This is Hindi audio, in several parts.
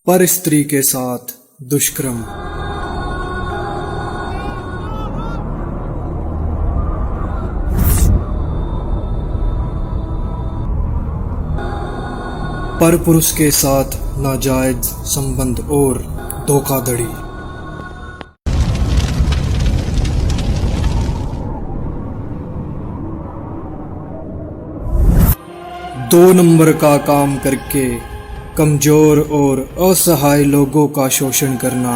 पर स्त्री के साथ दुष्कर्म। पर पुरुष के साथ नाजायज संबंध और धोखाधड़ी। दो नंबर का काम करके कमजोर और असहाय लोगों का शोषण करना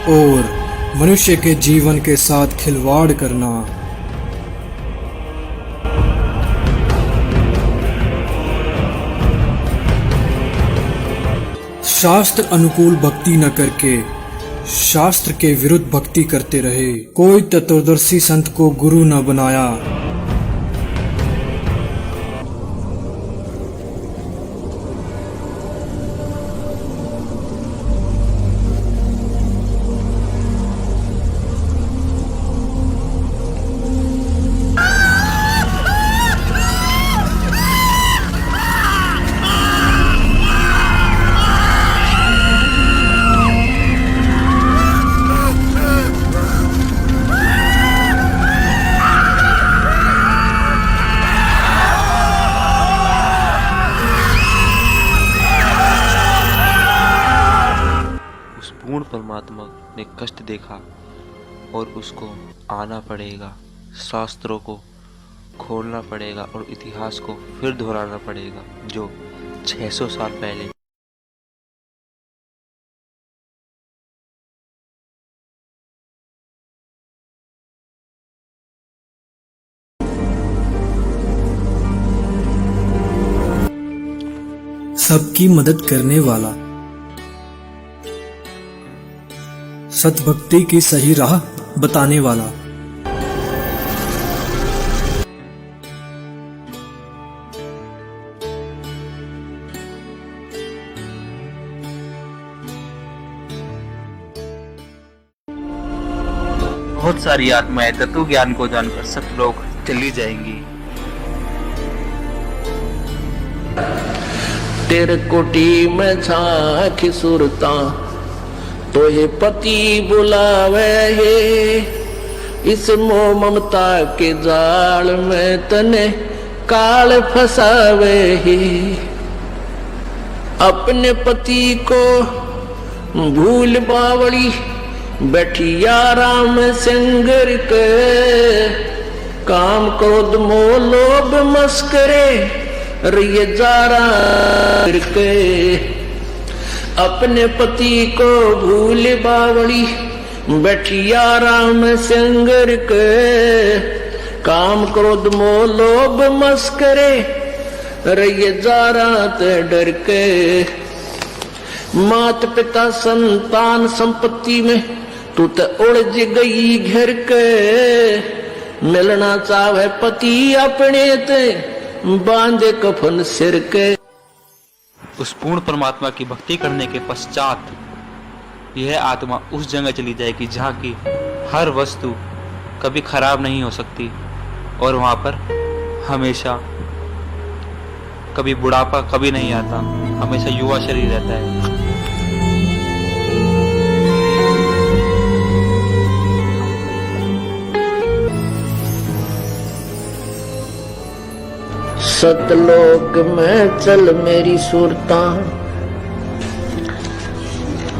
और मनुष्य के जीवन के साथ खिलवाड़ करना। शास्त्र अनुकूल भक्ति न करके शास्त्र के विरुद्ध भक्ति करते रहे। कोई तत्वदर्शी संत को गुरु न बनाया। पूर्ण परमात्मा ने कष्ट देखा और उसको आना पड़ेगा, शास्त्रों को खोलना पड़ेगा और इतिहास को फिर दोहराना पड़ेगा जो 600 साल पहले। सबकी मदद करने वाला, सतभक्ति की सही राह बताने वाला, बहुत सारी आत्माएं तत्व ज्ञान को जानकर सतलोक चली जाएंगी। तेरे कोटी में झांकी सुरता तो ये पति बुलावे है। इस मोह ममता के जाल में तने काल फसावे है। अपने पति को भूल बावड़ी बैठी आराम संगर के। काम क्रोध मोह लोभ मस्करे रिये जारा के। अपने पति को भूल बावड़ी बैठी आराम संगर के। काम क्रोध मोह लोभ मस्करे रहिए जारा ते डर के। मात पिता संतान संपत्ति में तू तो उलझ गई घर के। मिलना चाहे पति अपने ते बांधे कफन सिर के। उस पूर्ण परमात्मा की भक्ति करने के पश्चात यह आत्मा उस जगह चली जाएगी जहाँ की हर वस्तु कभी खराब नहीं हो सकती और वहाँ पर हमेशा कभी बुढ़ापा कभी नहीं आता, हमेशा युवा शरीर रहता है। सतलोक में चल मेरी सुरता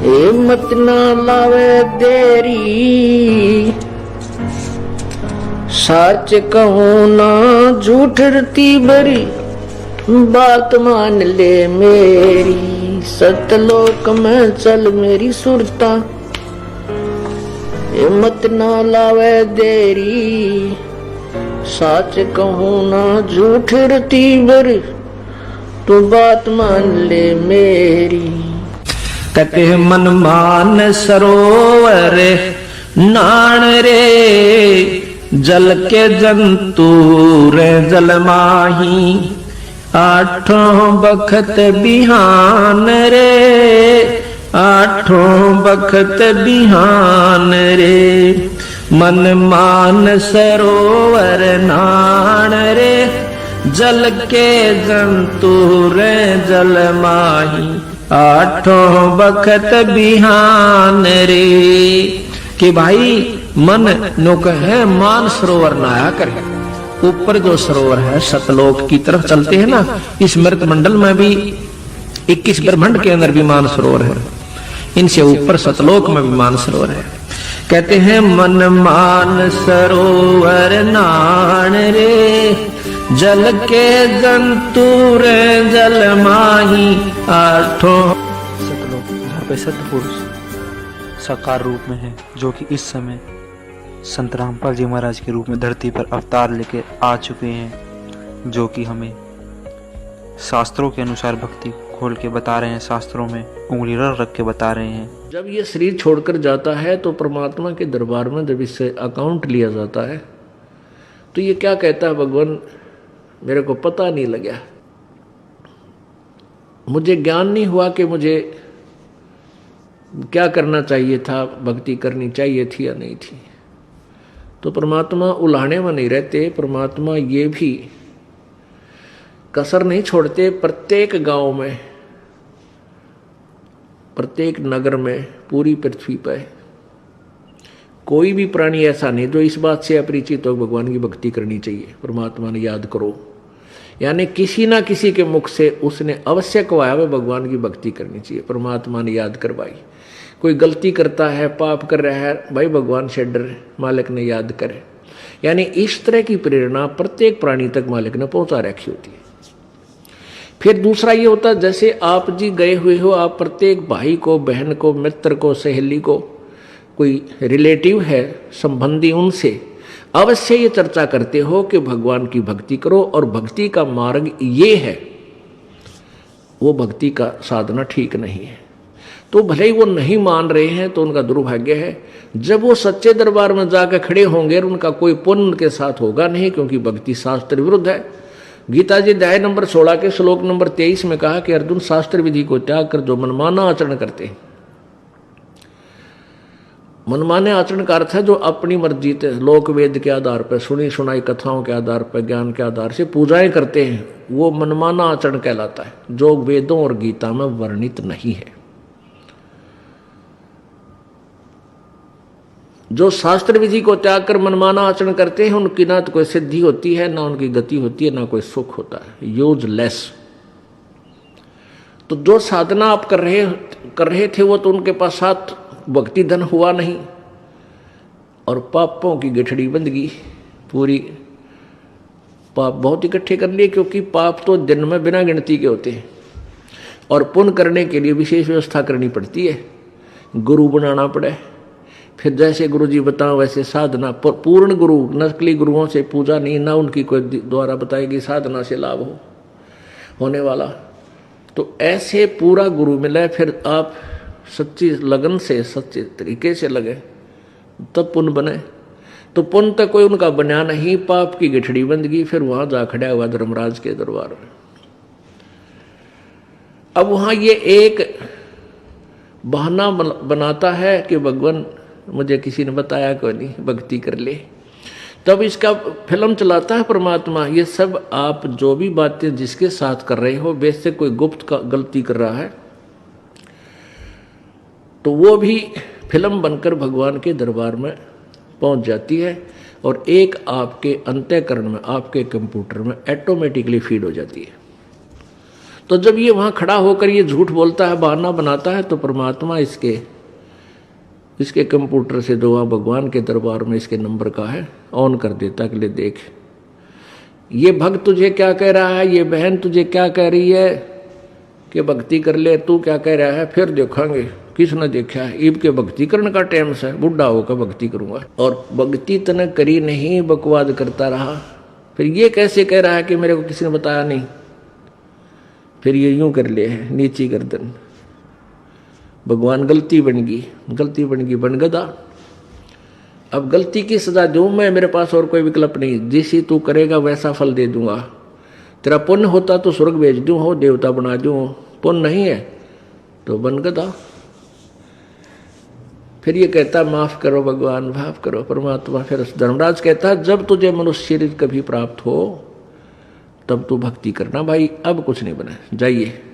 ए मत ना लावे देरी। सच कहूं ना झूठ रती भरी बात मान ले मेरी। सतलोक में चल मेरी सुरता ए मत ना लावे देरी। सच कहूं ना झूठ रती बर तू बात मान ले मेरी। तके मन मान सरोवर नान रे। जल के जंतु रे जल माही। आठों बखत बिहान रे। आठों बखत बिहान रे। मन मान सरोवर नान रे। जल के जंतु रे जल माही आठों बखत बिहान रे। कि भाई मन नो कहे मान सरोवर नहाया करे। ऊपर जो सरोवर है सतलोक की तरफ चलते हैं ना, इस मृत मंडल में भी 21 ब्रह्मांड के अंदर भी मान सरोवर है, इनसे ऊपर सतलोक में भी मान सरोवर है। कहते हैं मन मान सरोवर नान रे, जल के जंतु रे जल माही आठों। सतलोक जहाँ पे सतपुरुष साकार रूप में है, जो कि इस समय संत रामपाल जी महाराज के रूप में धरती पर अवतार लेके आ चुके हैं, जो कि हमें शास्त्रों के अनुसार भक्ति खोल के बता रहे हैं, शास्त्रों में उंगली रख के बता रहे हैं। जब ये शरीर छोड़कर जाता है तो परमात्मा के दरबार में जब इससे अकाउंट लिया जाता है तो ये क्या कहता है, भगवान मेरे को पता नहीं लगा, मुझे ज्ञान नहीं हुआ कि मुझे क्या करना चाहिए था, भक्ति करनी चाहिए थी या नहीं थी। तो परमात्मा उलाहने में नहीं रहते, परमात्मा ये भी कसर नहीं छोड़ते। प्रत्येक गांव में, प्रत्येक नगर में, पूरी पृथ्वी पर कोई भी प्राणी ऐसा नहीं जो इस बात से अपरिचित हो भगवान की भक्ति करनी चाहिए, परमात्मा ने याद करो। यानी किसी ना किसी के मुख से उसने अवश्य कहा है भगवान की भक्ति करनी चाहिए, परमात्मा ने याद करवाई। कोई गलती करता है, पाप कर रहा है, भाई भगवान से डर, मालिक ने याद करे। यानी इस तरह की प्रेरणा प्रत्येक प्राणी तक मालिक ने पहुंचा रखी होती है। फिर दूसरा ये होता है, जैसे आप जी गए हुए हो, आप प्रत्येक भाई को, बहन को, मित्र को, सहेली को, कोई रिलेटिव है, संबंधी, उनसे अवश्य ये चर्चा करते हो कि भगवान की भक्ति करो और भक्ति का मार्ग ये है, वो भक्ति का साधना ठीक नहीं है। तो भले ही वो नहीं मान रहे हैं तो उनका दुर्भाग्य है। जब वो सच्चे दरबार में जाकर खड़े होंगे उनका कोई पुण्य उनके साथ होगा नहीं, क्योंकि भक्ति शास्त्र विरुद्ध है। गीता जी अध्याय नंबर 16 के श्लोक नंबर 23 में कहा कि अर्जुन, शास्त्र विधि को त्याग कर जो मनमाना आचरण करते हैं, मनमाने आचरण का अर्थ है जो अपनी मर्जी से लोक वेद के आधार पर, सुनी सुनाई कथाओं के आधार पर, ज्ञान के आधार से पूजाएं करते हैं, वो मनमाना आचरण कहलाता है, जो वेदों और गीता में वर्णित नहीं है। जो शास्त्र विधि को त्याग कर मनमाना आचरण करते हैं उनकी ना तो कोई सिद्धि होती है, ना उनकी गति होती है, ना कोई सुख होता है, यूजलेस। तो जो साधना आप कर रहे थे वो तो उनके पास साथ भक्ति धन हुआ नहीं और पापों की गठड़ी बंध गई पूरी। पाप बहुत इकट्ठे कर लिए, क्योंकि पाप तो दिन में बिना गिनती के होते हैं और पुण्य करने के लिए विशेष व्यवस्था करनी पड़ती है, गुरु बनाना पड़े। फिर जैसे गुरु जी बताओ वैसे साधना, पूर्ण गुरु, नकली गुरुओं से पूजा नहीं, ना उनकी कोई द्वारा बताएगी साधना से लाभ होने वाला। तो ऐसे पूरा गुरु मिले, फिर आप सच्ची लगन से, सच्चे तरीके से लगे, तब पुण्य बने। तो पुण्य तक कोई उनका बना नहीं, पाप की गठड़ी बंद गई। फिर वहां जा खड़ा हुआ धर्मराज के दरबार में। अब वहां ये एक बहाना बनाता है कि भगवान मुझे किसी ने बताया कोई नहीं, भक्ति कर ले। तब इसका फिल्म चलाता है परमात्मा, ये सब आप जो भी बातें जिसके साथ कर रहे हो, वैसे कोई गुप्त का गलती कर रहा है तो वो भी फिल्म बनकर भगवान के दरबार में पहुंच जाती है और एक आपके अंतःकरण में, आपके कंप्यूटर में ऑटोमेटिकली फीड हो जाती है। तो जब ये वहां खड़ा होकर ये झूठ बोलता है, बहाना बनाता है, तो परमात्मा इसके कंप्यूटर से जो वहाँ भगवान के दरबार में इसके नंबर का है ऑन कर देता है कि ले देख, ये भक्त तुझे क्या कह रहा है, ये बहन तुझे क्या कह रही है कि भक्ति कर ले, तू क्या कह रहा है, फिर देखेंगे किसने देखा है। ईब के भक्ति करने का टाइम से बुढ़ा होकर भक्ति करूंगा, और भक्ति तने करी नहीं, बकवाद करता रहा। फिर ये कैसे कह रहा है कि मेरे को किसी ने बताया नहीं, फिर ये यूं कर ले है नीची गर्दन। भगवान गलती बन गई, बन गदा। अब गलती की सजा दूं मैं, मेरे पास और कोई विकल्प नहीं, जिसी तू करेगा वैसा फल दे दूंगा। तेरा पुण्य होता तो स्वर्ग भेज दूं, हो देवता बना दूं, पुण्य नहीं है तो बन गदा। फिर ये कहता माफ करो भगवान, माफ करो परमात्मा। फिर धर्मराज कहता जब तुझे मनुष्य शरीर कभी प्राप्त हो तब तो भक्ति करना भाई, अब कुछ नहीं बना। जाइए।